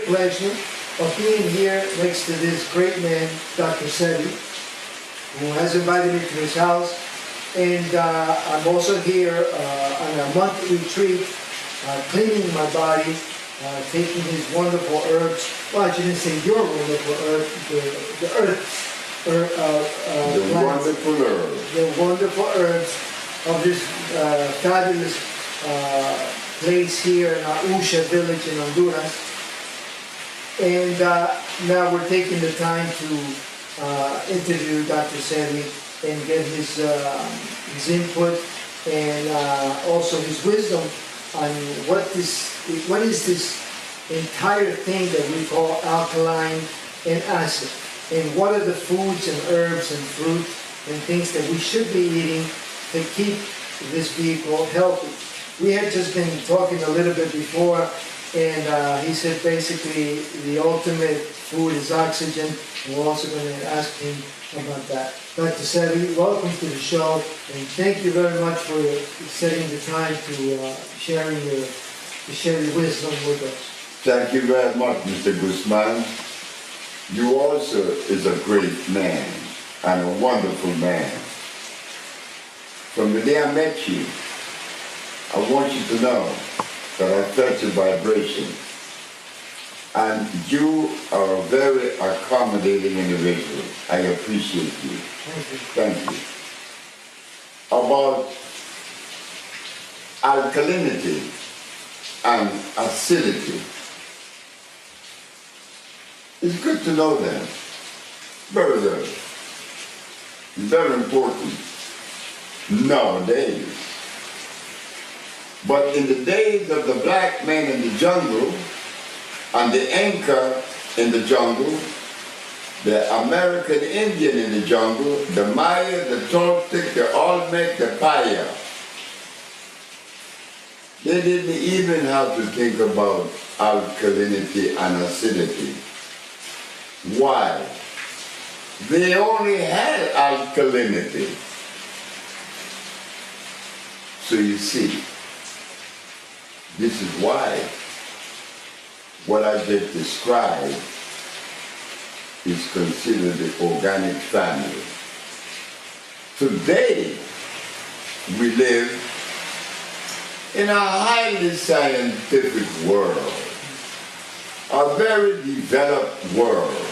Pleasure of being here next to this great man, Dr. Sebi, who has invited me to his house. And I'm also here on a monthly retreat, cleaning my body, taking his wonderful herbs. Well, I shouldn't say your wonderful herb, the wonderful herbs. The wonderful herbs of this fabulous place here in Usha village in Honduras. And now we're taking the time to interview Dr. Sebi and get his input and also his wisdom on what is this entire thing that we call alkaline and acid, and what are the foods and herbs and fruit and things that we should be eating to keep this vehicle healthy. We had just been talking a little bit before, and he said basically the ultimate food is oxygen, and we're also going to ask him about that. Dr. Sebi, welcome to the show, and thank you very much for setting the time to share your wisdom with us. Thank you very much, Mr. Guzman. You also is a great man and a wonderful man. From the day I met you, I want you to know that I felt your vibration. And you are a very accommodating individual. I appreciate you. Thank you. Thank you. About alkalinity and acidity, it's good to know that. Very important nowadays. But in the days of the black man in the jungle, and the Inca in the jungle, the American Indian in the jungle, the Maya, the Toltec, the Olmec, the Paya, they didn't even have to think about alkalinity and acidity. Why? They only had alkalinity. So you see, this is why what I just described is considered the organic family. Today, we live in a highly scientific world, a very developed world,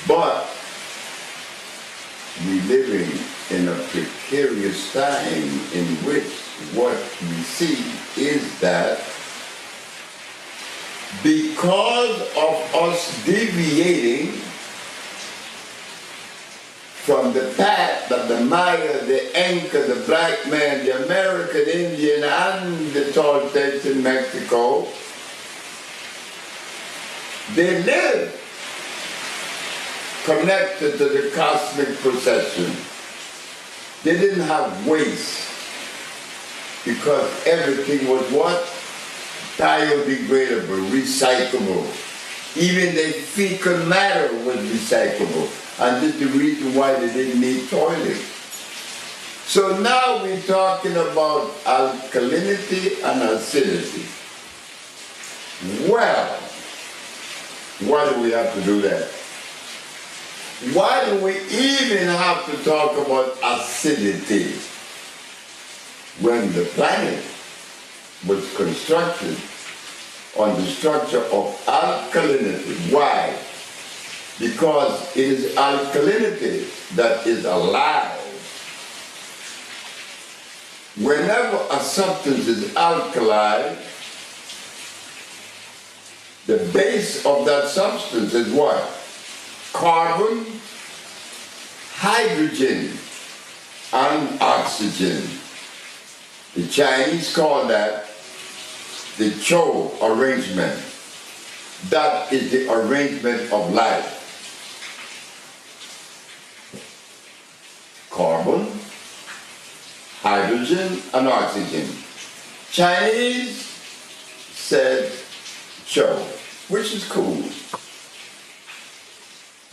but we're living in a precarious time in which what we see is that because of us deviating from the path that the Maya, the Inca, the black man, the American Indian, and the Toltecs in Mexico, they live connected to the cosmic procession. They didn't have waste because everything was what? Biodegradable, recyclable. Even the fecal matter was recyclable. And this is the reason why they didn't need toilets. So now we're talking about alkalinity and acidity. Well, why do we have to do that? Why do we even have to talk about acidity when the planet was constructed on the structure of alkalinity? Why? Because it is alkalinity that is alive. Whenever a substance is alkali, the base of that substance is what? Carbon, hydrogen, and oxygen. The Chinese call that the Cho arrangement. That is the arrangement of life. Carbon, hydrogen, and oxygen. Chinese said Cho, which is cool.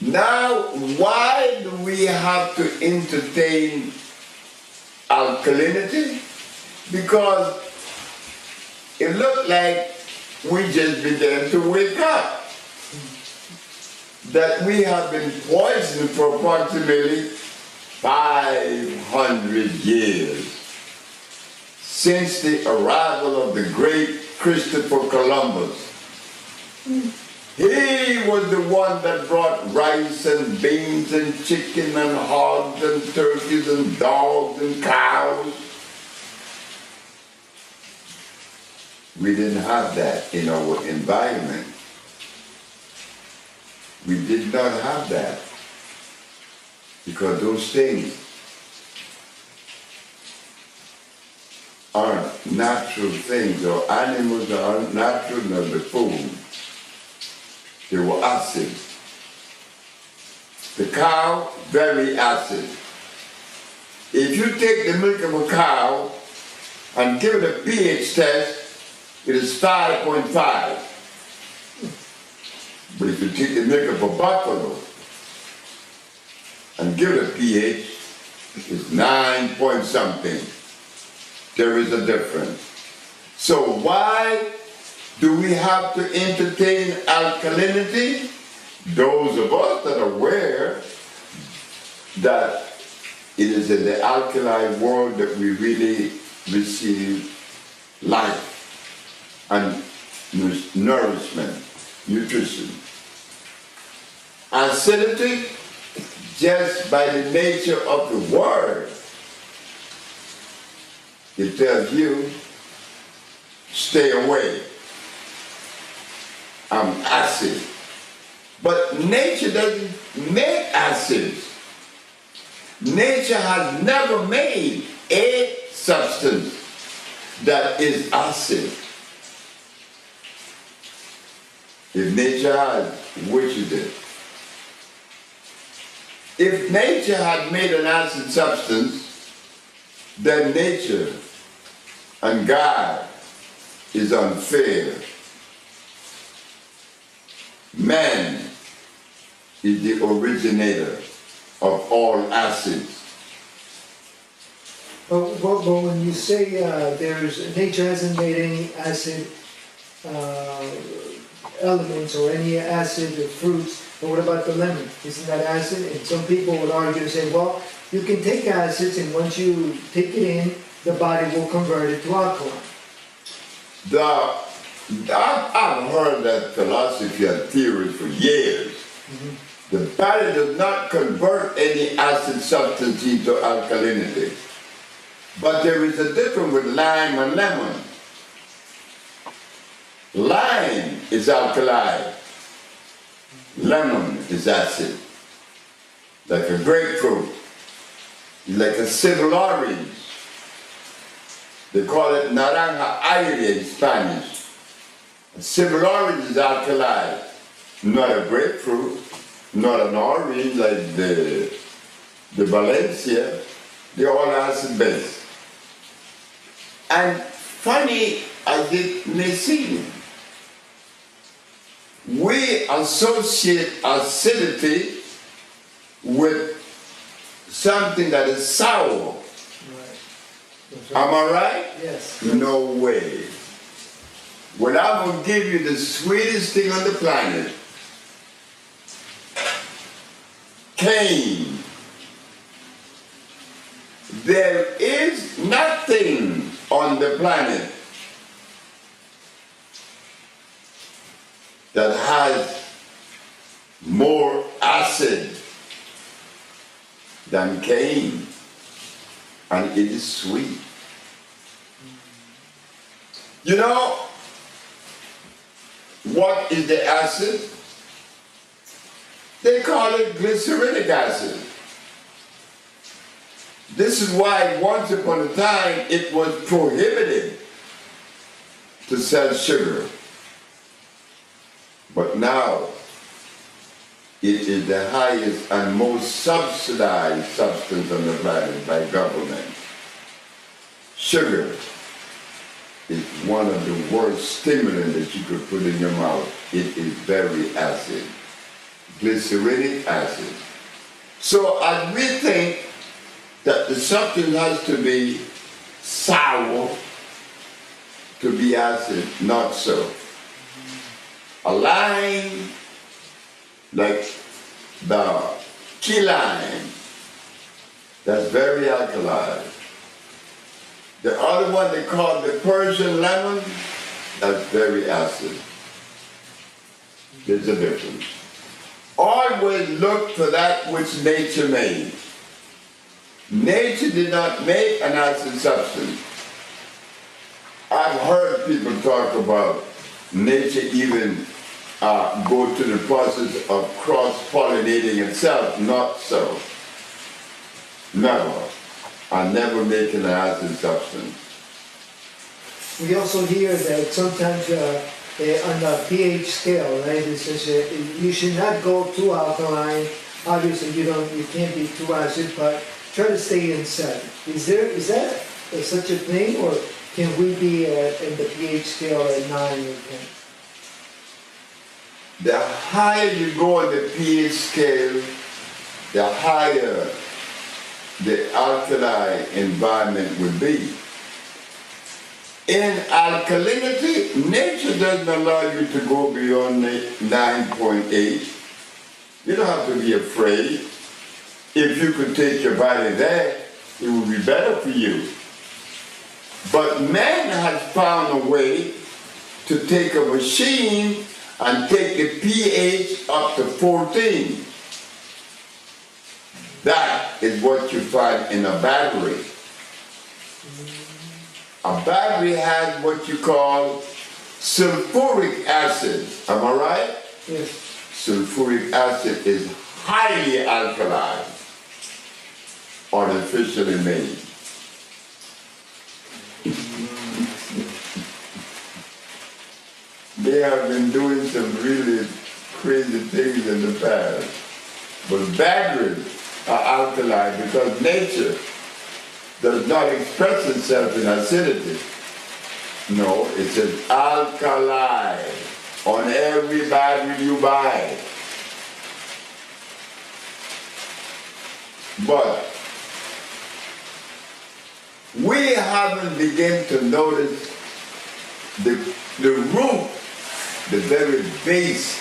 Now, why do we have to entertain alkalinity? Because it looked like we just began to wake up. That we have been poisoned for approximately 500 years since the arrival of the great Christopher Columbus. He was the one that brought rice and beans and chicken and hogs and turkeys and dogs and cows. We didn't have that in our environment. We did not have that because those things aren't natural things, or animals aren't natural, nor the food. They were acid. The cow, very acid. If you take the milk of a cow and give it a pH test, it is 5.5. But if you take the milk of a buffalo and give it a pH, it's 9 point something. There is a difference. So why do we have to entertain alkalinity? Those of us that are aware that it is in the alkali world that we really receive life and nourishment, nutrition. Acidity, just by the nature of the word, it tells you, stay away. I'm acid. But nature doesn't make acids. Nature has never made a substance that is acid. If nature had, which is it? If nature had made an acid substance, then nature and God is unfair. Man is the originator of all acids. But when you say nature hasn't made any acid elements or any acid or fruits, but what about the lemon? Isn't that acid? And some people would argue and say, well, you can take acids, and once you take it in, the body will convert it to alkaline. I've heard that philosophy and theory for years. Mm-hmm. The body does not convert any acid substance into alkalinity. But there is a difference with lime and lemon. Lime is alkali. Lemon is acid. Like a grapefruit. Like a civil orange. They call it naranja aire in Spanish. A civil orange is alkali. Not a grapefruit. Not an orange like the Valencia. They're all acid based. And funny as it may seem, we associate acidity with something that is sour. Right. Am I right? Yes. No way. Well, I will give you the sweetest thing on the planet. Cane. There is nothing on the planet that has more acid than cane, and it is sweet. You know what is the acid? They call it glyceric acid. This is why once upon a time it was prohibited to sell sugar. But now it is the highest and most subsidized substance on the planet by government. Sugar is one of the worst stimulants that you could put in your mouth. It is very acid. Glyceric acid. So as we think that the substance has to be sour to be acid, not so. A line like the key lime, that's very alkaline. The other one they call the Persian lemon, that's very acid. There's a difference. Always look for that which nature made. Nature did not make an acid substance. I've heard people talk about nature even go to the process of cross-pollinating itself. Not so. Never. I never make an acid substance. We also hear that sometimes on the pH scale, right, it says you should not go too alkaline. Obviously, you can't be too acid, but try to stay inside. Is that such a thing, or can we be in the pH scale at 9 or 10? The higher you go on the pH scale, the higher the alkali environment would be. In alkalinity, nature doesn't allow you to go beyond 9.8. You don't have to be afraid. If you could take your body there, it would be better for you. But man has found a way to take a machine and take the pH up to 14. That is what you find in a battery. A battery has what you call sulfuric acid. Am I right? Yes. Sulfuric acid is highly alkaline, artificially made. They have been doing some really crazy things in the past. But batteries are alkaline because nature does not express itself in acidity. No, it says alkali on every battery you buy. But we haven't begun to notice the root, the very base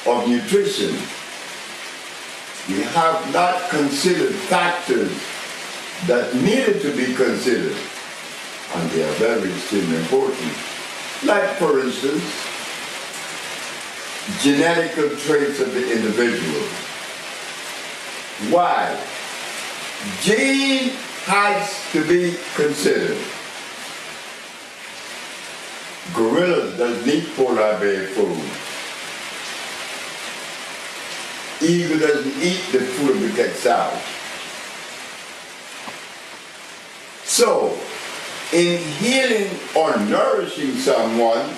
of nutrition. We have not considered factors that needed to be considered, and they are very extremely important. Like, for instance, genetical traits of the individual. Why? Gene has to be considered. Gorillas doesn't eat polar bear food. Eagle doesn't eat the food of the quetzal. So, in healing or nourishing someone,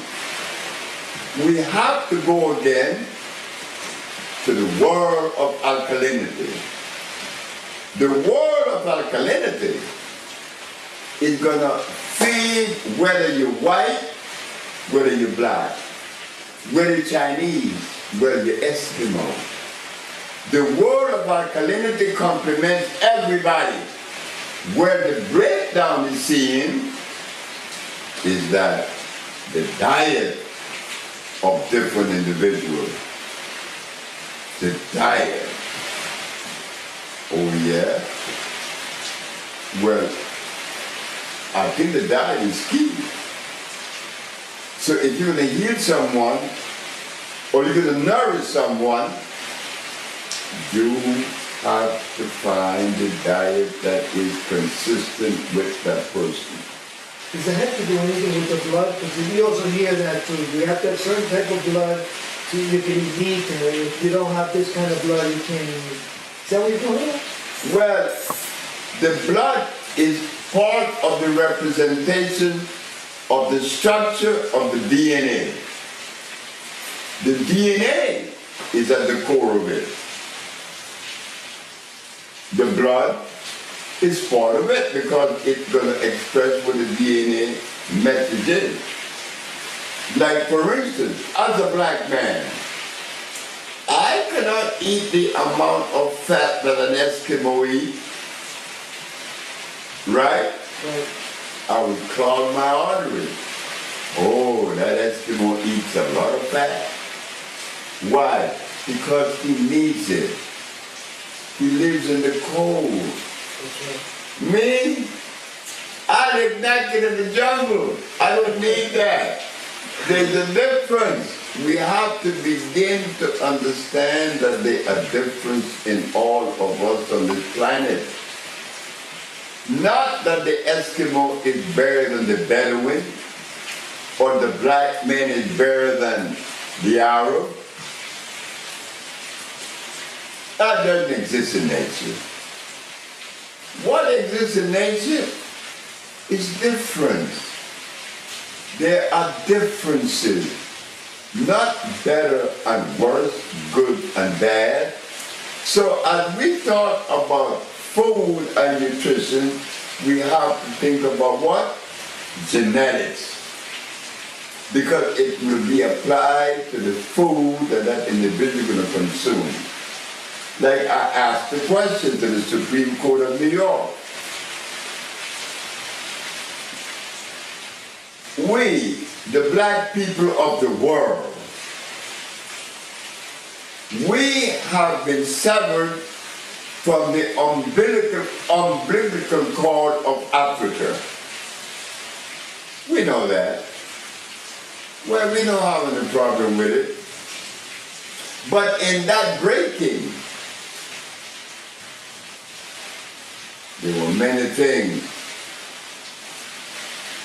we have to go again to the world of alkalinity. The world of alkalinity is going to feed whether you're white, whether you're black, whether you're Chinese, whether you're Eskimo. The world of alkalinity complements everybody. Where the breakdown is seen is that the diet of different individuals, the diet. Oh yeah? Well, I think the diet is key. So if you're going to heal someone, or you're going to nourish someone, you have to find the diet that is consistent with that person. Does it have to do anything with the blood? Because we also hear that too. You have to have certain type of blood so you can eat meat, and if you don't have this kind of blood, you can't eat meat. Is that what you're doing? Well, the blood is part of the representation of the structure of the DNA. The DNA is at the core of it. The blood is part of it because it's going to express what the DNA message is. Like, for instance, as a black man, I cannot eat the amount of fat that an Eskimo eats, right? Right. I would clog my arteries. Oh, that Eskimo eats a lot of fat. Why? Because he needs it. He lives in the cold. Okay. Me, I live naked in the jungle. I don't need that. There's a difference. We have to begin to understand that there are differences in all of us on this planet. Not that the Eskimo is better than the Bedouin, or the black man is better than the Arab. That doesn't exist in nature. What exists in nature is difference. There are differences, not better and worse, good and bad. So as we talk about food and nutrition, we have to think about what? Genetics. Because it will be applied to the food that that individual is going to consume. Like I asked the question to the Supreme Court of New York. We, the black people of the world, we have been severed from the umbilical cord of Africa. We know that. Well, we don't have any problem with it. But in that breaking, there were many things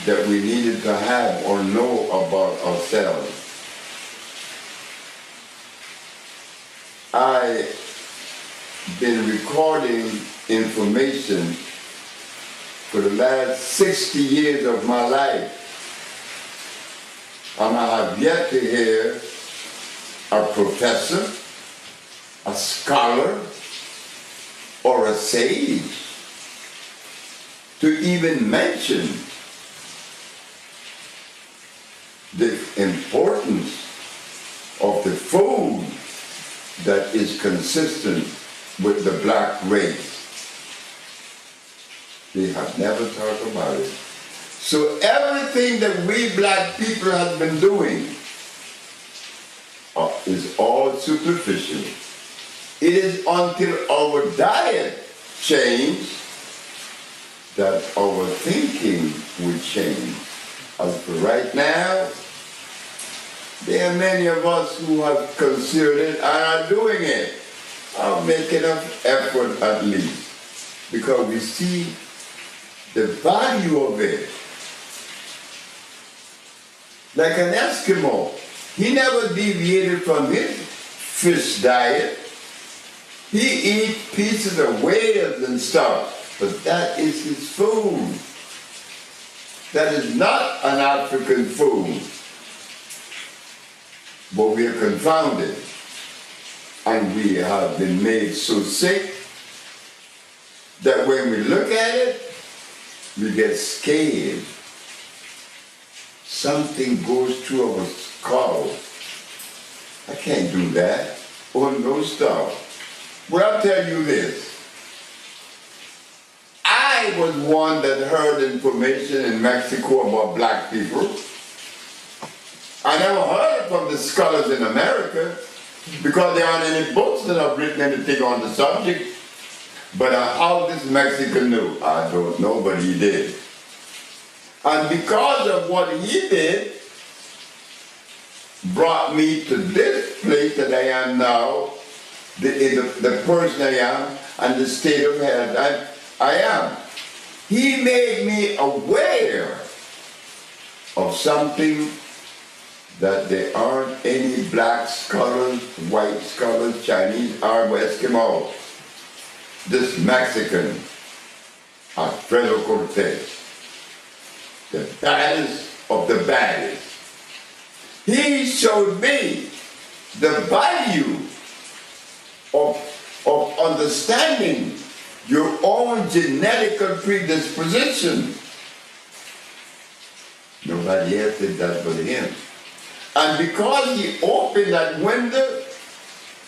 that we needed to have or know about ourselves. I've been recording information for the last 60 years of my life. And I have yet to hear a professor, a scholar, or a sage to even mention the importance of the food that is consistent with the black race. They have never talked about it. So everything that we black people have been doing is all superficial. It is until our diet change that our thinking will change. As for right now, there are many of us who have considered it and are doing it. I'll make enough effort at least, because we see the value of it. Like an Eskimo, he never deviated from his fish diet. He eats pieces of whales and stuff, but that is his food. That is not an African food. But we are confounded, and we have been made so sick that when we look at it, we get scared. Something goes through our skull. I can't do that. Or no stuff. Well, I'll tell you this. I was one that heard information in Mexico about black people. I never heard it from the scholars in America, because there aren't any books that have written anything on the subject. But how this Mexican knew, I don't know, but he did. And because of what he did, brought me to this place that I am now, the person I am, and the state of health I am. He made me aware of something, that there aren't any black scholars, white scholars, Chinese, Arab, Eskimo. This Mexican, Alfredo Cortez, the baddest of the baddest. He showed me the value of understanding your own genetic predisposition. Nobody else did that but him. And because he opened that window,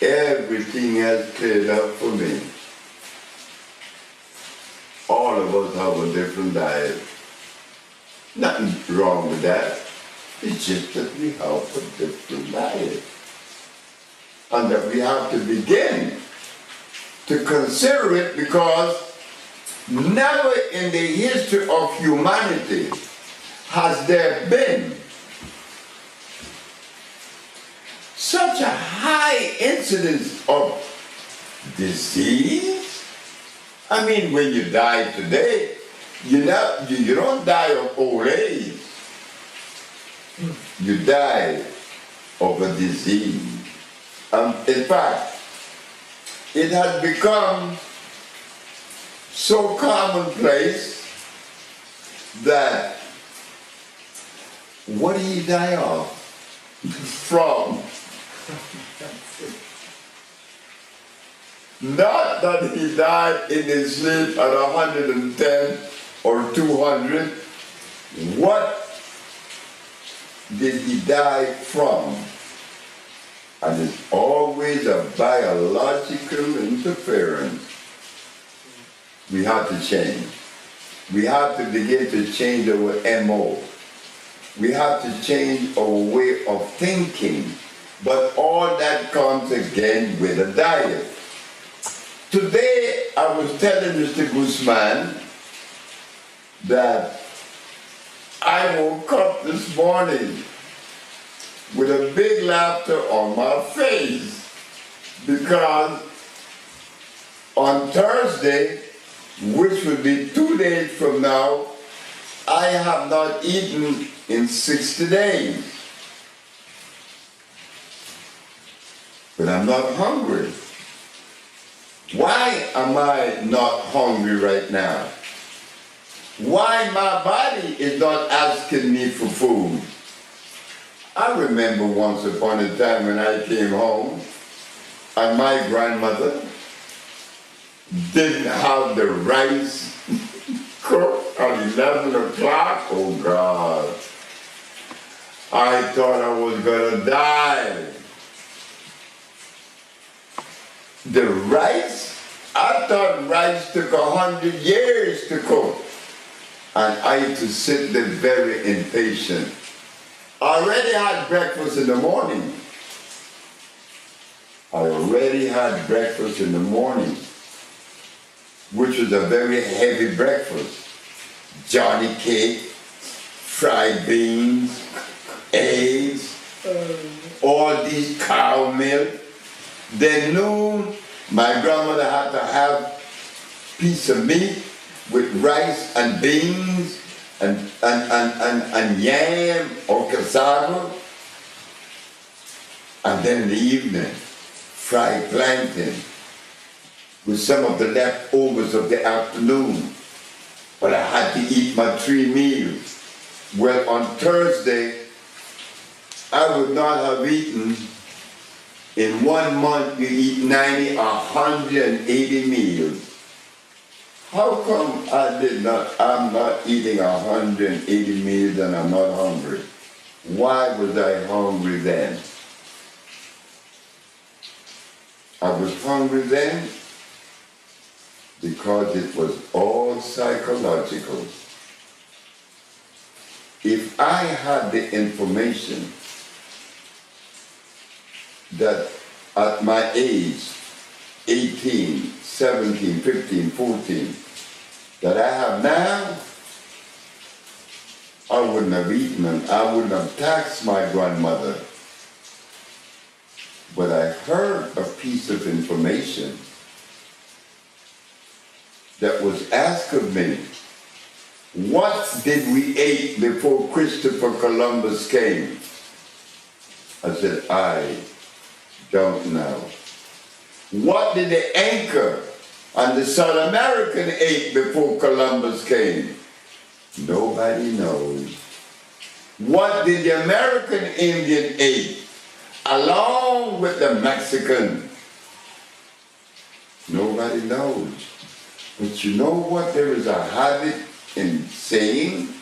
everything has cleared up for me. All of us have a different diet. Nothing wrong with that. It's just that we have a different diet. And that we have to begin to consider it, because never in the history of humanity has there been such a high incidence of disease. I mean, when you die today, you don't die of old age. You die of a disease. In fact, it has become so commonplace that what did he die of? From? Not that he died in his sleep at 110 or 200. What did he die from? And it's always a biological interference. We have to change. We have to begin to change our MO. We have to change our way of thinking. But all that comes again with a diet. Today, I was telling Mr. Guzman that I woke up this morning with a big laughter on my face, because on Thursday, which will be 2 days from now, I have not eaten in 60 days. But I'm not hungry. Why am I not hungry right now? Why my body is not asking me for food? I remember once upon a time when I came home and my grandmother didn't have the rice cooked at 11 o'clock. Oh God. I thought I was gonna die. The rice? I thought rice took 100 years to cook. And I used to sit there very impatient. I already had breakfast in the morning. Which was a very heavy breakfast. Johnny cake, fried beans, eggs, all these cow milk. Then noon, my grandmother had to have a piece of meat with rice and beans and yam or cassava. And then in the evening, fried plantain with some of the leftovers of the afternoon. But I had to eat my 3 meals. Well, on Thursday, I would not have eaten. In 1 month, you eat 90, 180 meals. How come I'm not eating 180 meals and I'm not hungry? Why was I hungry then? I was hungry then because it was all psychological. If I had the information that at my age, 18, 17, 15, 14, that I have now, I wouldn't have eaten and I wouldn't have taxed my grandmother. But I heard a piece of information that was asked of me, what did we eat before Christopher Columbus came? I said, I don't know. What did the Inca and the South American ate before Columbus came? Nobody knows. What did the American Indian eat along with the Mexican? Nobody knows. But you know what there is a habit in saying?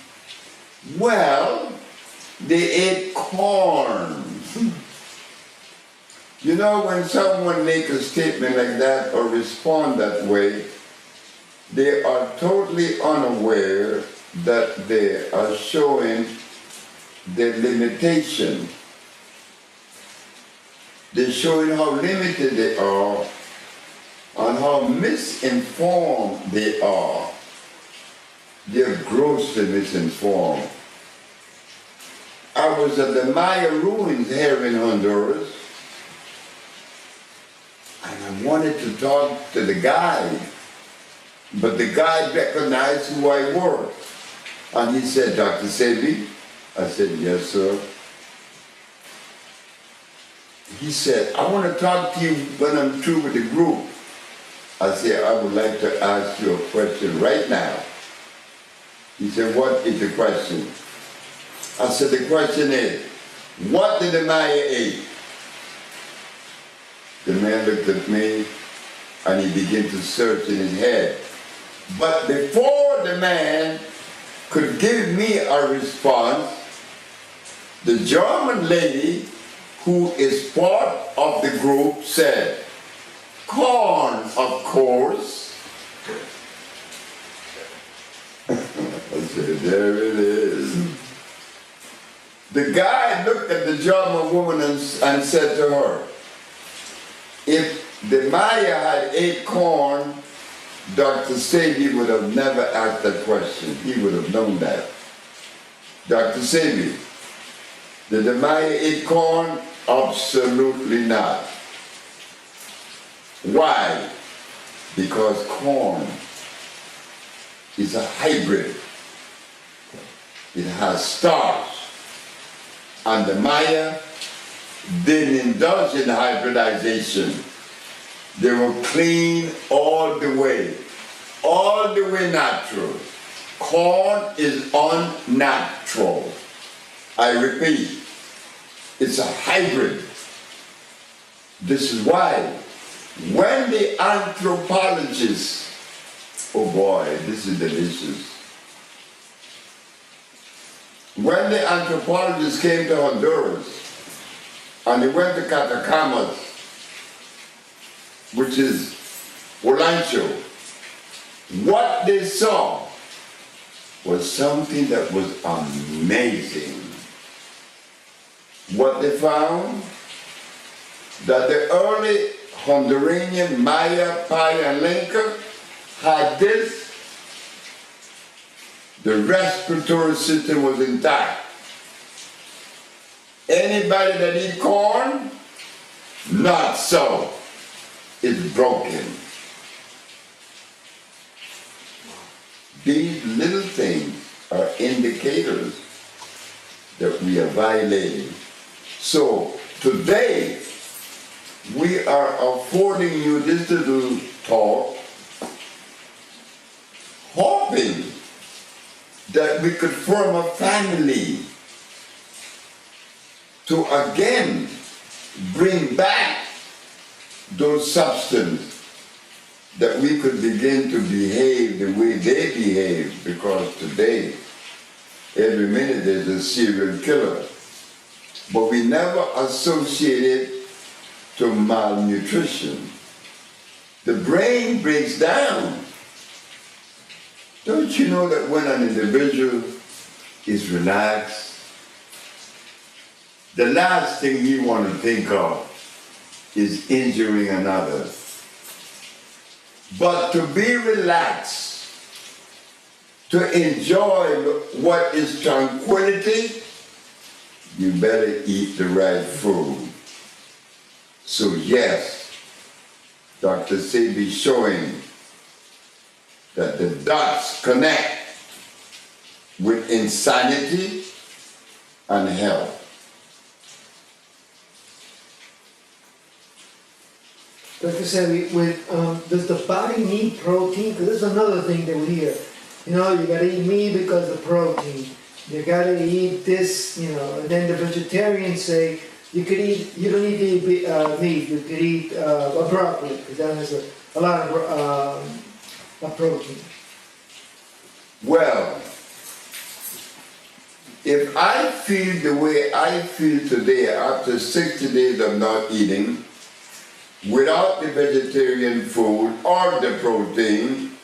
Well, they ate corn. You know, when someone makes a statement like that or respond that way, they are totally unaware that they are showing their limitation. They're showing how limited they are and how misinformed they are. They're grossly misinformed. I was at the Maya ruins here in Honduras, and I wanted to talk to the guide, but the guide recognized who I were. And he said, Dr. Sebi? I said, yes, sir. He said, I want to talk to you when I'm through with the group. I said, I would like to ask you a question right now. He said, what is the question? I said, the question is, what did the Maya eat? The man looked at me and he began to search in his head. But before the man could give me a response, the German lady, who is part of the group, said, corn, of course. I said, there it is. The guy looked at the German woman and said to her, if the Maya had ate corn, Dr. Sebi would have never asked that question. He would have known that. Dr. Sebi, did the Maya eat corn? Absolutely not. Why? Because corn is a hybrid. It has starch. And the Maya didn't indulge in hybridization. They were clean all the way natural. Corn is unnatural. I repeat, it's a hybrid. This is why when the anthropologists, oh boy, this is delicious. When the anthropologists came to Honduras and they went to Catacamas, which is Olancho, what they saw was something that was amazing. What they found, that the early Honduran Maya, Paya, and Lenca had this. The respiratory system was intact. Anybody that eat corn, not so. It's broken. These little things are indicators that we are violating. So today, we are affording you this little talk, hoping that we could form a family to again bring back those substances, that we could begin to behave the way they behave, because today, every minute there's a serial killer. But we never associate it to malnutrition. The brain breaks down. Don't you know that when an individual is relaxed, the last thing he wants to think of is injuring another. But to be relaxed, to enjoy what is tranquility, you better eat the right food. So yes, Dr. Sebi showing that the dots connect with insanity and health. Dr. Sebi, does the body need protein? Because this is another thing that we hear. You know, you gotta eat meat because of protein. You gotta eat this, you know, and then the vegetarians say you don't need to eat meat, you could eat a broccoli, because that has a lot of protein. Well, if I feel the way I feel today after 60 days of not eating, without the vegetarian food or the protein,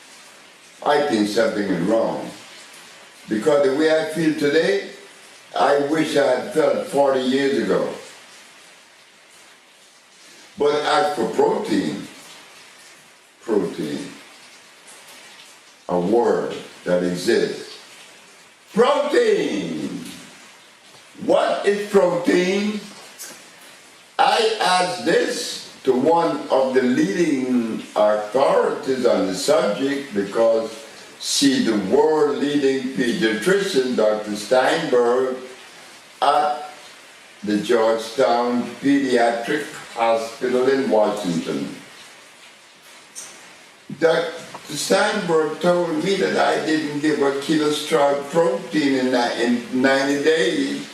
I think something is wrong. Because the way I feel today, I wish I had felt 40 years ago. But as for protein, a word that exists. Protein! What is protein? I asked this to one of the leading authorities on the subject because she's the world leading pediatrician, Dr. Steinberg, at the Georgetown Pediatric Hospital in Washington. Dr. Steinberg told me that I didn't give a kilo strong protein in 90 days.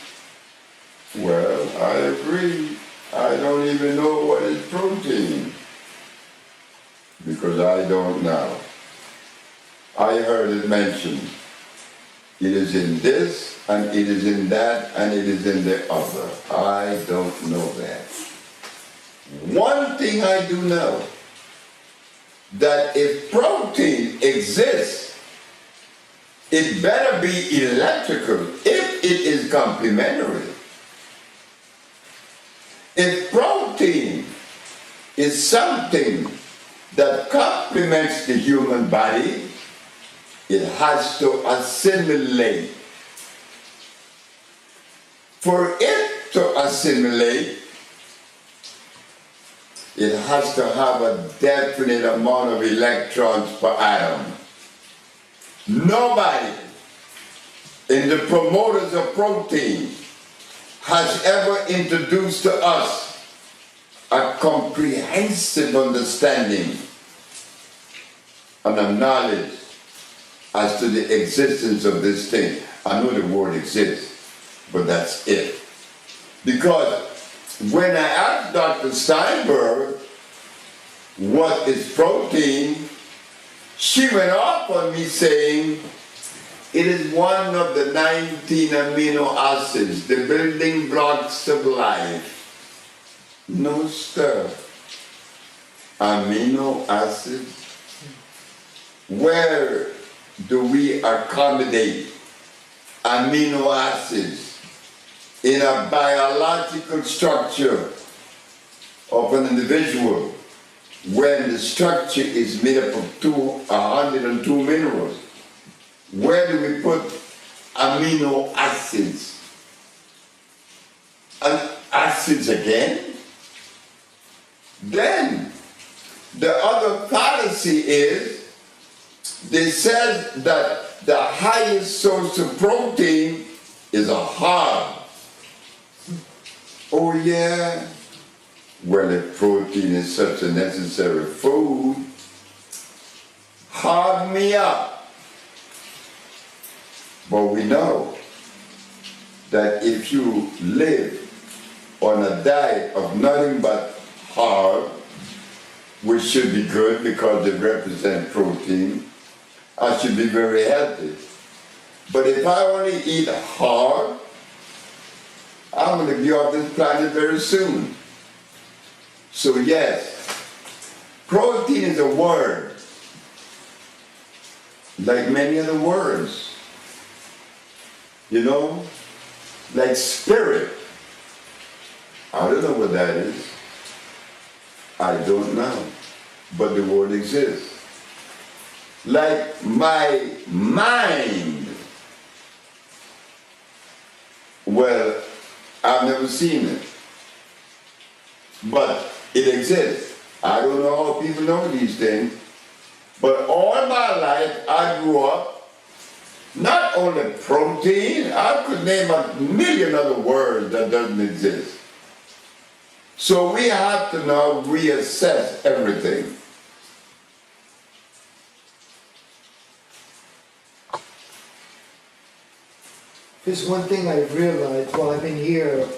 Well, I agree. I don't even know what is protein because I don't know. I heard it mentioned. It is in this, and it is in that, and it is in the other. I don't know that. One thing I do know, that if protein exists, it better be electrical if it is complementary. If protein is something that complements the human body, it has to assimilate. For it to assimilate, it has to have a definite amount of electrons per atom. Nobody in the promoters of protein has ever introduced to us a comprehensive understanding and a knowledge as to the existence of this thing. I know the word exists, but that's it. Because when I asked Dr. Steinberg what is protein, she went off on me saying, it is one of the 19 amino acids, the building blocks of life. No, sir. Amino acids? Where do we accommodate amino acids in a biological structure of an individual when the structure is made up of 102 minerals? Where do we put amino acids? And acids again? Then, the other fallacy is, they said that the highest source of protein is a hog. Oh yeah? Well, if protein is such a necessary food, hog me up. But we know that if you live on a diet of nothing but hog, which should be good because they represent protein, I should be very healthy. But if I only eat hog, I'm going to be off this planet very soon. So yes, protein is a word, like many other words. You know, like spirit. I don't know what that is. I don't know. But the word exists. Like my mind. Well, I've never seen it. But it exists. I don't know how people know these things. But all my life I grew up, not only protein, I could name a million other words that doesn't exist. So we have to now reassess everything. There's one thing I've realized while I've been here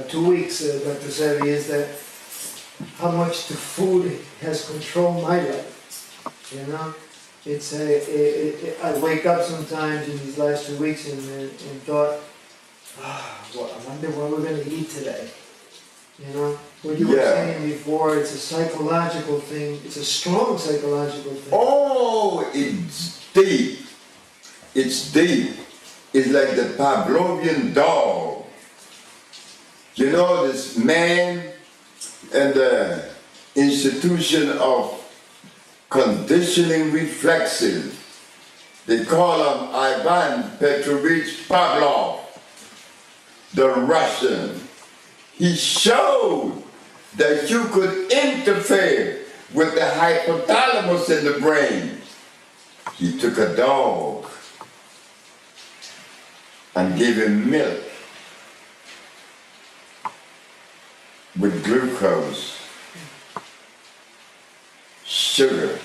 2 weeks, Dr. Sebi, is that how much the food has controlled my life. You know? It's I wake up sometimes in these last 2 weeks and thought, well, I wonder what we're going to eat today. You know, what you were saying before, it's a psychological thing. It's a strong psychological thing. Oh, it's deep. It's deep. is like the Pavlovian dog. You know, this man and the institution of conditioning reflexes. They call him Ivan Petrovich Pavlov, the Russian. He showed that you could interfere with the hypothalamus in the brain. He took a dog and gave him milk with glucose, sugar.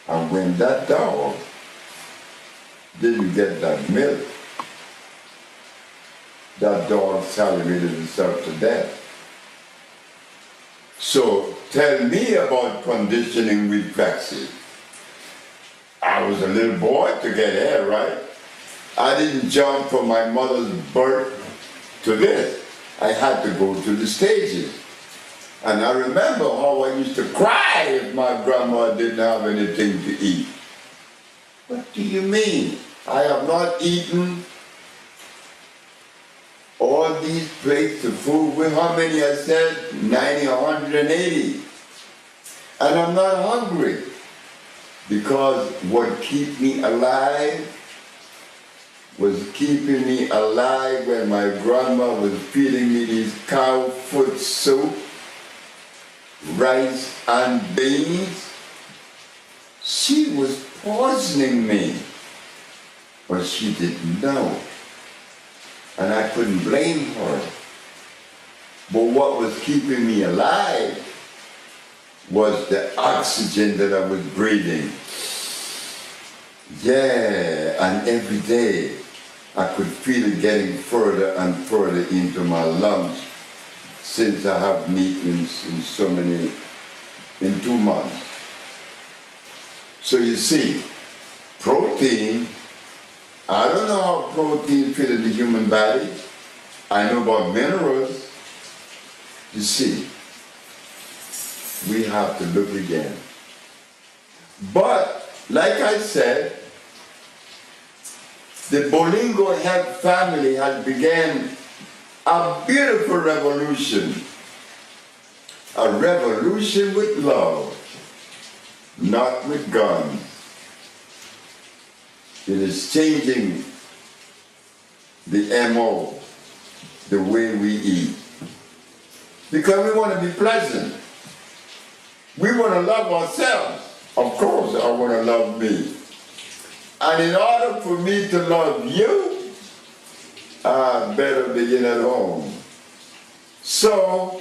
And when that dog didn't get that milk, that dog salivated himself to death. So tell me about conditioning reflexes. I was a little boy to get here, right? I didn't jump from my mother's birth to this. I had to go through the stages. And I remember how I used to cry if my grandma didn't have anything to eat. What do you mean? I have not eaten all these plates of food. With how many I said? 90, 180. And I'm not hungry. Because what kept me alive was keeping me alive when my grandma was feeding me these cow foot soup, rice and beans. She was poisoning me, but she didn't know. And I couldn't blame her. But what was keeping me alive was the oxygen that I was breathing. Yeah, and every day I could feel it getting further and further into my lungs since I have meetings in 2 months. So you see, protein, I don't know how protein fit in the human body. I know about minerals. You see, we have to look again. But, like I said, the Bolingo Health family has began a beautiful revolution. A revolution with love, not with guns. It is changing the MO, the way we eat. Because we want to be pleasant. We want to love ourselves. Of course, I want to love me. And in order for me to love you, I better begin at home. So,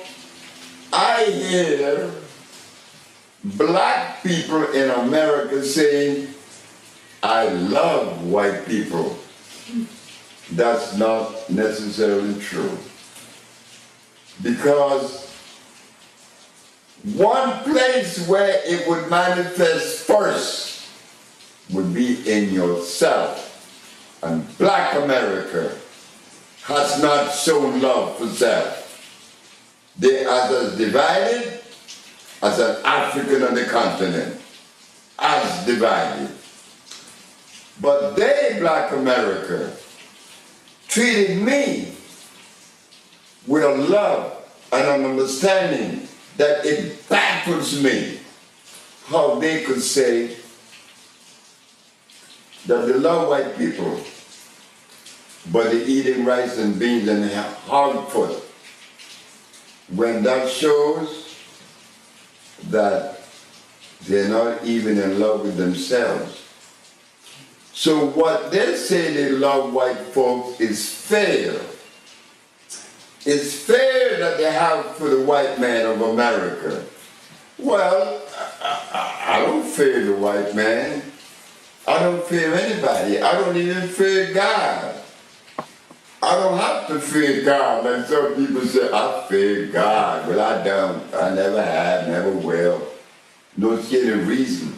I hear black people in America saying, I love white people. That's not necessarily true. Because one place where it would manifest first would be in yourself. And black America has not shown love for self. They are as divided as an African on the continent, as divided. But they, black America, treated me with a love and an understanding that it baffles me how they could say that they love white people, but they're eating rice and beans and hog foot. When that shows that they're not even in love with themselves. So what they say they love white folks is fair. It's fair that they have for the white man of America. Well, I don't fear the white man. I don't fear anybody. I don't even fear God. I don't have to fear God. Like some people say, I fear God. Well, I don't. I never have, never will. No silly reason.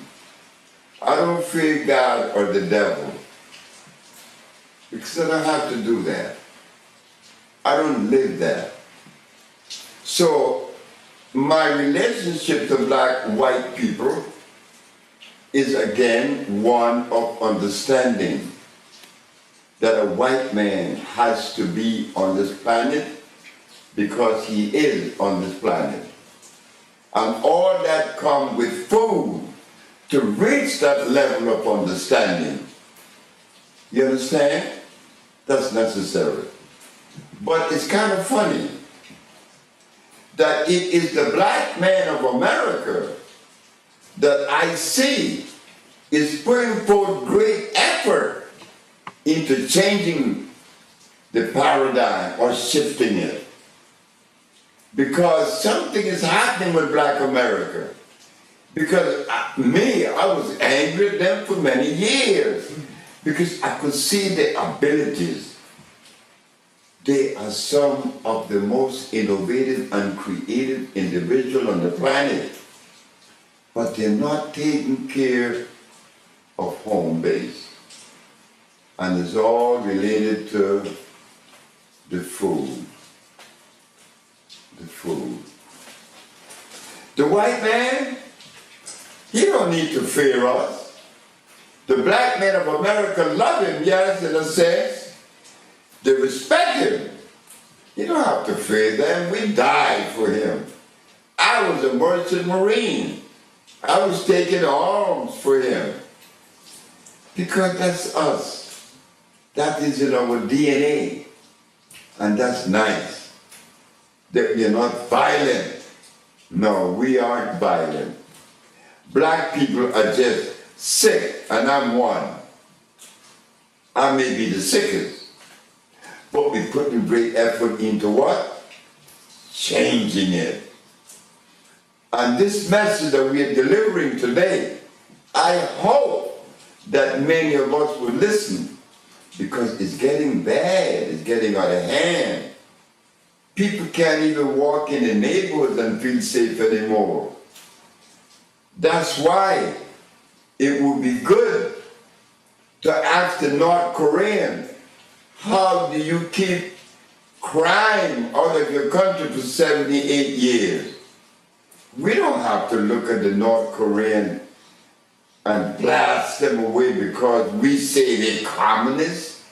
I don't fear God or the devil. Because I don't have to do that. I don't live that. So, my relationship to black, white people is again one of understanding. that a white man has to be on this planet because he is on this planet. And all that comes with food to reach that level of understanding. You understand? That's necessary. But it's kind of funny that it is the black man of America that I see is putting forth great effort into changing the paradigm or shifting it. Because something is happening with black America. Because I was angry at them for many years because I could see their abilities. They are some of the most innovative and creative individuals on the planet. But they're not taking care of home base. And it's all related to the food. The food. The white man, he don't need to fear us. The black men of America love him, yes, in a sense. They respect him. You don't have to fear them. We died for him. I was a merchant marine. I was taking arms for him. Because that's us. That is in our DNA. And that's nice. That we're not violent. No, we aren't violent. Black people are just sick, and I'm one. I may be the sickest. But we put in great effort into what? Changing it. And this message that we are delivering today, I hope that many of us will listen, because it's getting bad, it's getting out of hand. People can't even walk in the neighborhoods and feel safe anymore. That's why it would be good to ask the North Korean, how do you keep crime out of your country for 78 years? We don't have to look at the North Korean and blast them away because we say they're communists.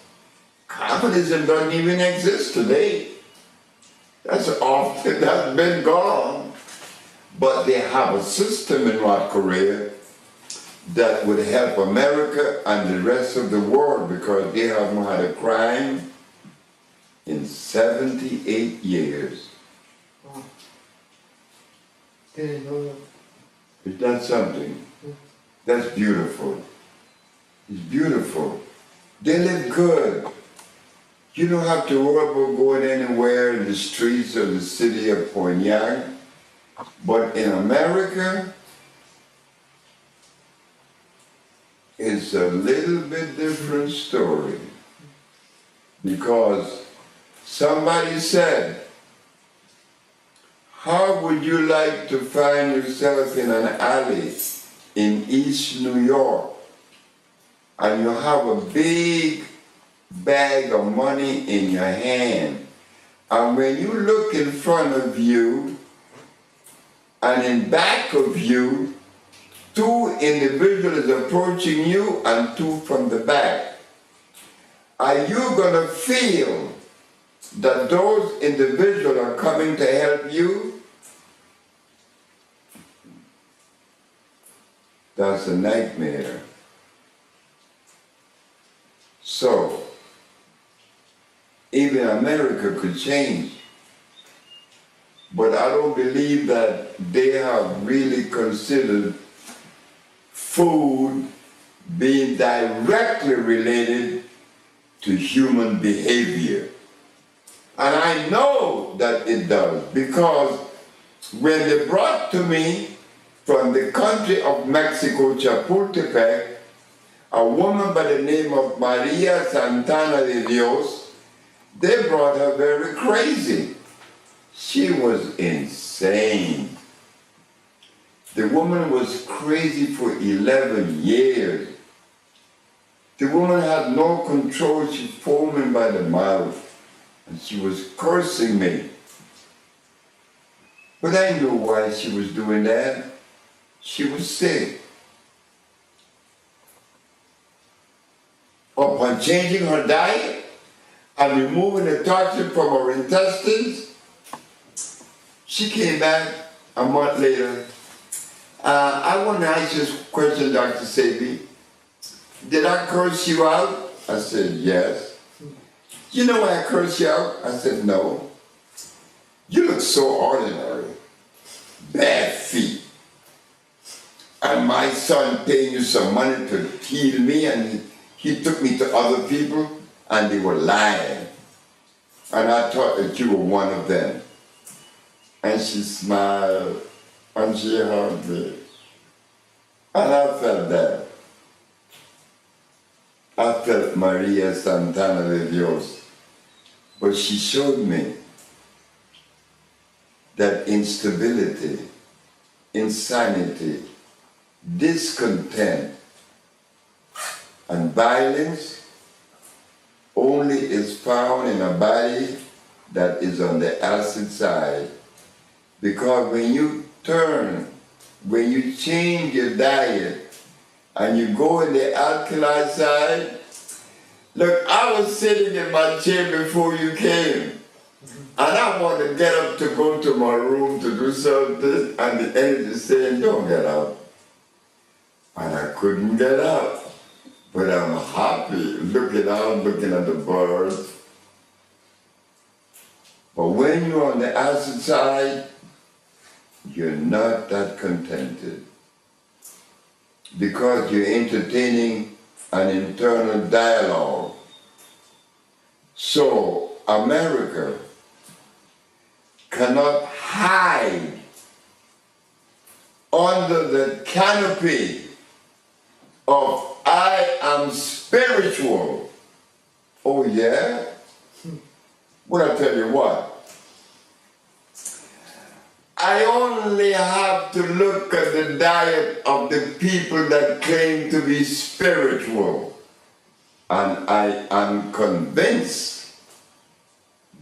Communism doesn't even exist today. That's been gone. But they have a system in North Korea that would help America and the rest of the world, because they haven't had a crime in 78 years. Oh. Didn't know that. Is that something? That's beautiful. It's beautiful. They live good. You don't have to worry about going anywhere in the streets of the city of Pyongyang. But in America, it's a little bit different story. Because somebody said, how would you like to find yourself in an alley in East New York and you have a big bag of money in your hand, and when you look in front of you and in back of you, two individuals approaching you and two from the back, are you going to feel that those individuals are coming to help you? That's a nightmare. So, even America could change. But I don't believe that they have really considered food being directly related to human behavior. And I know that it does, because when they brought to me from the country of Mexico, Chapultepec, a woman by the name of Maria Santana de Dios, they brought her very crazy. She was insane. The woman was crazy for 11 years. The woman had no control. She was foaming by the mouth. And she was cursing me. But I knew why she was doing that. She was sick. upon changing her diet and removing the toxin from her intestines, she came back a month later. I want to ask you this question, Dr. Sebi. Did I curse you out? I said, yes. You know why I cursed you out? I said, no. You look so ordinary. Bad feet. And my son paid you some money to heal me, and he took me to other people, and they were lying. And I thought that you were one of them. And she smiled, and she hugged me. And I felt that. I felt Maria Santana de Dios. But she showed me that instability, insanity, discontent, and violence only is found in a body that is on the acid side. Because when you change your diet and you go in the alkali side, look, I was sitting in my chair before you came, and I wanted to get up to go to my room to do something, and the energy saying, don't get up. And I couldn't get up, but I'm happy looking out, looking at the birds. But when you're on the acid side, you're not that contented, because you're entertaining an internal dialogue. So America cannot hide under the canopy of I am spiritual. Oh yeah? Well, I tell you what, I only have to look at the diet of the people that claim to be spiritual, and I am convinced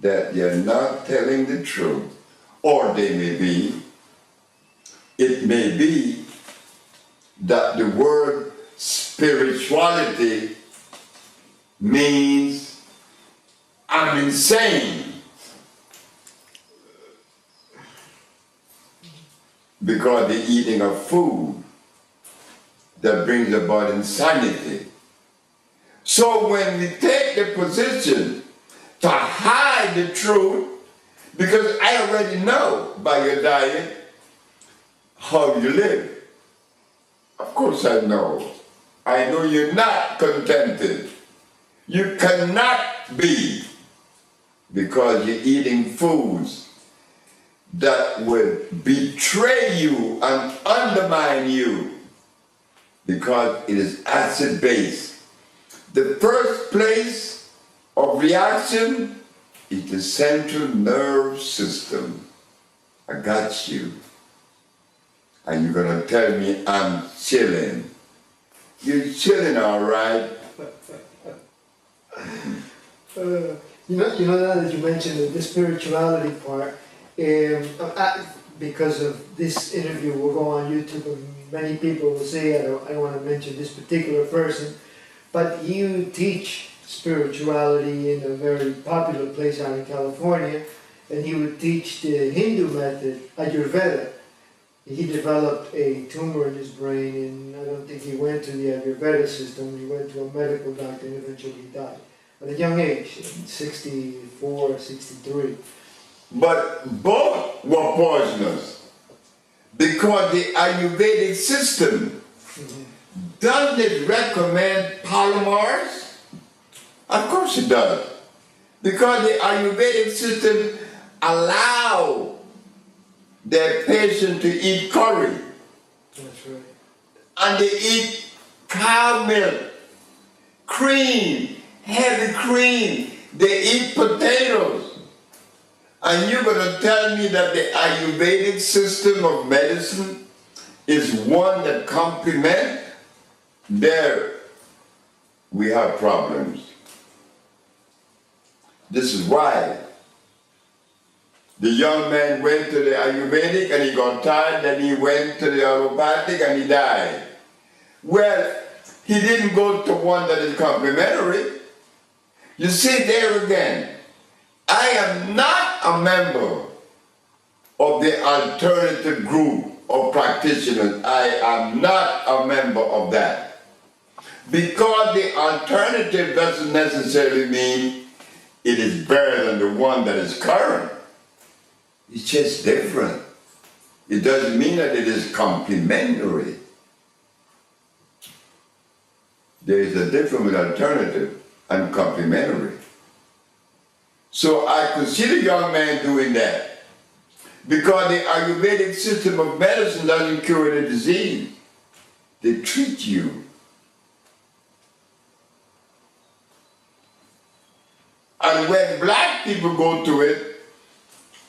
that they're not telling the truth. Or they may be. It may be that the word spirituality means I'm insane. Because they're eating a food that brings about insanity. So when we take the position to hide the truth, because I already know by your diet how you live. Of course I know. I know you're not contented. You cannot be, because you're eating foods that will betray you and undermine you, because it is acid-based. The first place of reaction is the central nerve system. I got you. And you're gonna tell me I'm chilling. You're chilling, all right. You know now that you mentioned the spirituality part, because of this interview will go on YouTube, and many people will say, I don't want to mention this particular person, but you teach spirituality in a very popular place out in California, and he would teach the Hindu method, Ayurveda. He developed a tumor in his brain, and I don't think he went to the Ayurveda system. He went to a medical doctor, and eventually he died at a young age, 64, 63. But both were poisonous, because the Ayurvedic system doesn't it recommend polymers? Of course it does, because the Ayurvedic system allows their patient to eat curry. That's right. And they eat cow milk, cream, heavy cream. They eat potatoes. And you're going to tell me that the Ayurvedic system of medicine is one that complements? There we have problems. This is why the young man went to the Ayurvedic and he got tired, then he went to the allopathic and he died. Well, He didn't go to one that is complementary. You see there again, I am not a member of the alternative group of practitioners. I am not a member of that. Because the alternative doesn't necessarily mean it is better than the one that is current. It's just different. It doesn't mean that it is complementary. There is a difference with alternative and complementary. So I could see the young man doing that because the Ayurvedic system of medicine doesn't cure the disease. They treat you. And when black people go to it,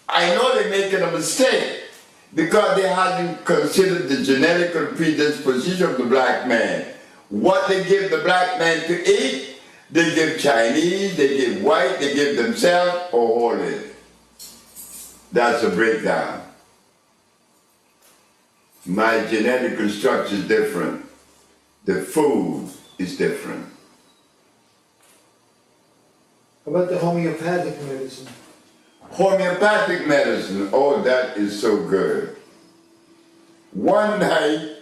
I know they're making a mistake because they haven't considered the genetic predisposition of the black man. What they give the black man to eat, they give Chinese, they give white, they give themselves, or hold it. That's a breakdown. My genetic structure is different. The food is different. How about the homeopathic medicine? Homeopathic medicine, oh, that is so good. One night,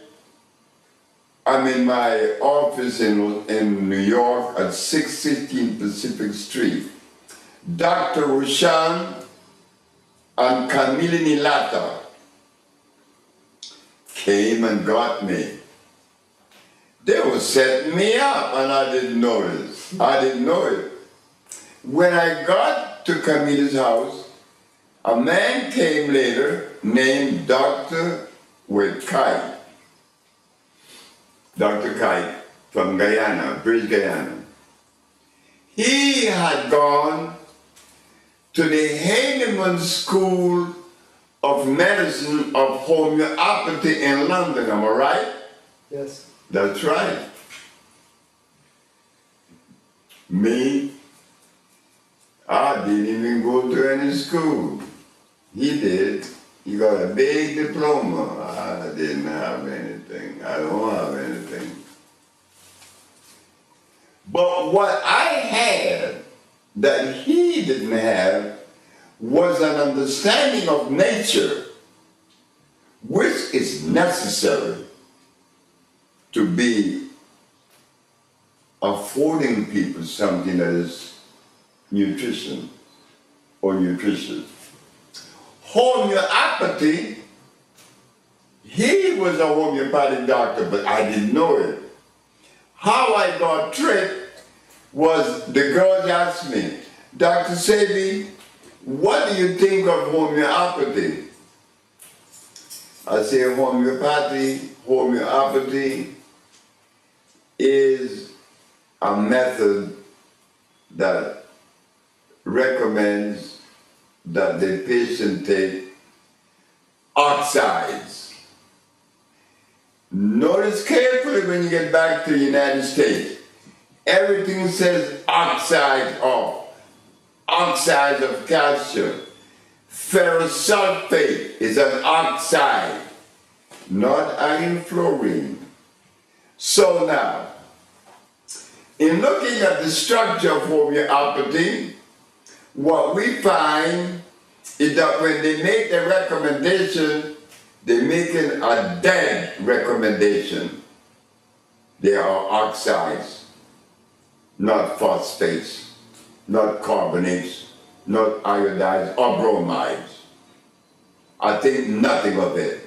I'm in my office in New York at 616 Pacific Street. Dr. Rushan and Kamilini Lata came and got me. They were setting me up and I didn't notice. I didn't know it. When I got to Camille's house, a man came later named Dr. Kite. Dr. Kite from Guyana, British Guyana. He had gone to the Heinemann School of Medicine of Homeopathy in London, am I right? Yes. That's right. Me, I didn't even go to any school. He did. He got a big diploma. I didn't have anything. I don't have anything. But what I had that he didn't have was an understanding of nature, which is necessary to be affording people something that is nutrition or nutritious. Homeopathy, he was a homeopathic doctor, but I didn't know it. How I got tricked was the girls asked me, Dr. Sebi, what do you think of homeopathy? I say homeopathy is a method that recommends that the patient take oxides. Notice carefully when you get back to the United States. Everything says oxides of calcium. Ferrosulfate is an oxide, not iron fluorine. So now, in looking at the structure of homeopathy, what we find is that when they make the recommendation, they're making a dead recommendation. They are oxides, not phosphates, not carbonates, not iodides or bromides. I think nothing of it.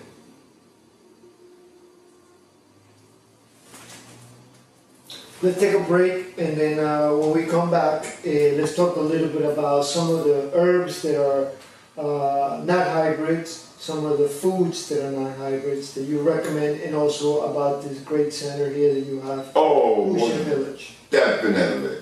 Let's take a break, and then when we come back, let's talk a little bit about some of the herbs that are not hybrids, some of the foods that are not hybrids that you recommend, and also about this great center here that you have, Oh, Usha Village. definitely.